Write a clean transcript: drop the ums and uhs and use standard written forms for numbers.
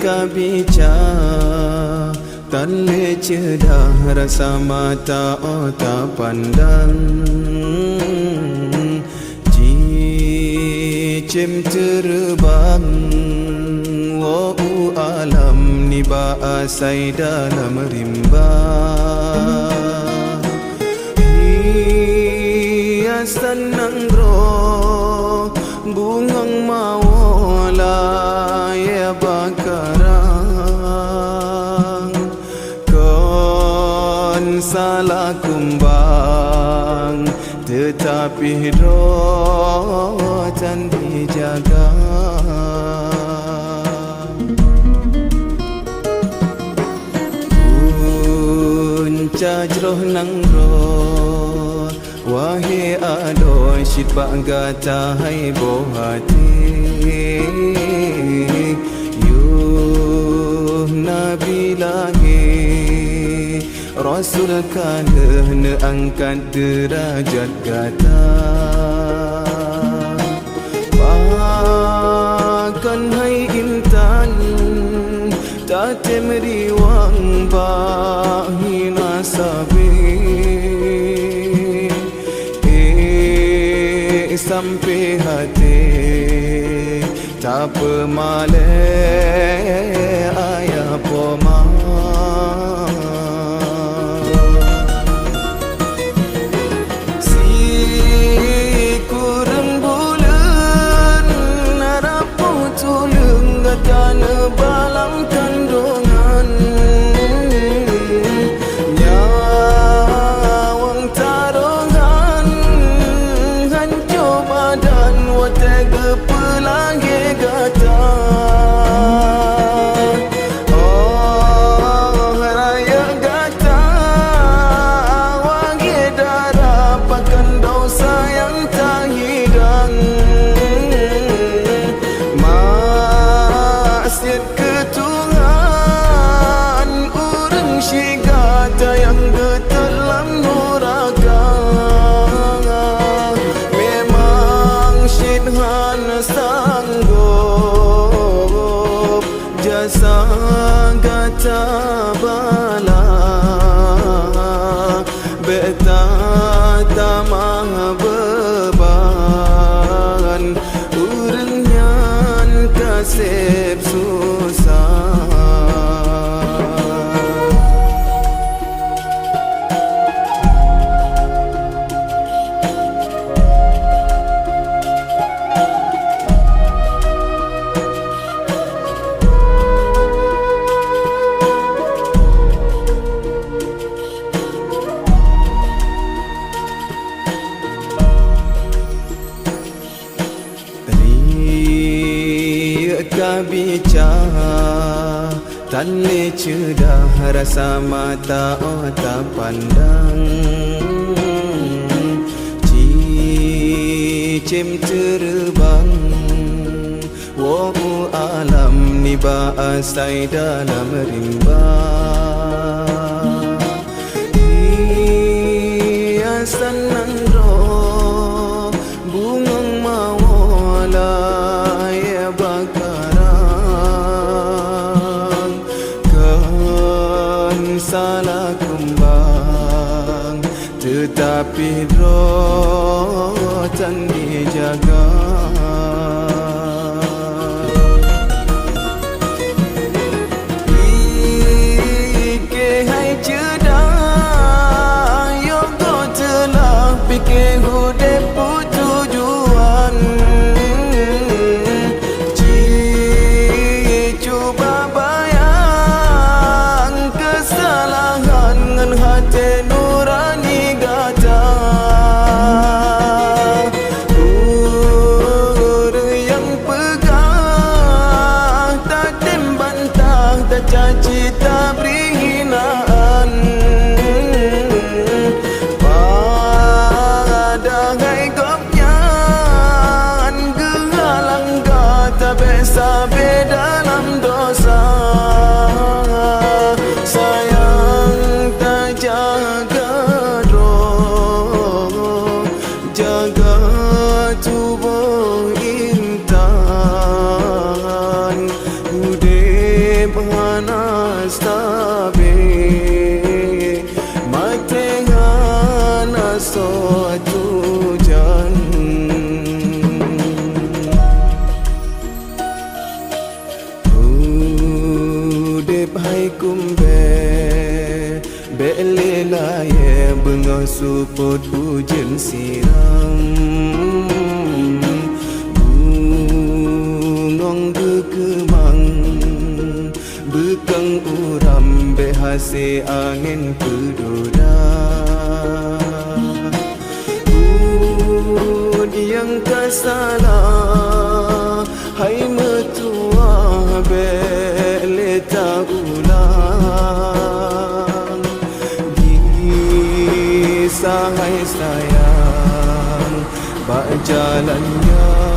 kabica tan le cedah rasa mata otak pandang cicim terbang wa'u alam ni ba'asai dalam rimba hiasan nanggro bungang mawala ya bakarang kon salah kumbang tetapi rotan dijaga punca jroh nanggro wahai adoi syit bagata hai bo hati yuh nabi lahi rasul kana angkat derajat gata bahkan hai intan tatem riwang bahina sabi sampai hati tak pemale ayah poma si kurang bulan narapu tulung gatan balang kandungan nyawang tarongan dan watega pelangi gata oh raya gata wangi darah pakan dosa yang tak hidang maksiat ketuhan urang syigata yang getelang nuraka sanggup jasa gata bala beta tamah beban urang nyan kasep susah kabica tan le cedah rasa mata otak pandang cicim terbang wa'u alam ni ba'asai dalam rimba hiasan nanggro bungang mawala ya bakarang kan salah kumbang tetapi rotan dijaga fikir hai cedah yogo telah fikir hudep tujuan cuba bayang kesalahan ngan hati nurani gata suatu jan Udip hai kumbe Belela ye benga suput hujan siram Bungong gekemang Bekang uram behase angin pedora Yang kasalah hai metua beleta ulang Gisah hai sayang bak jalannya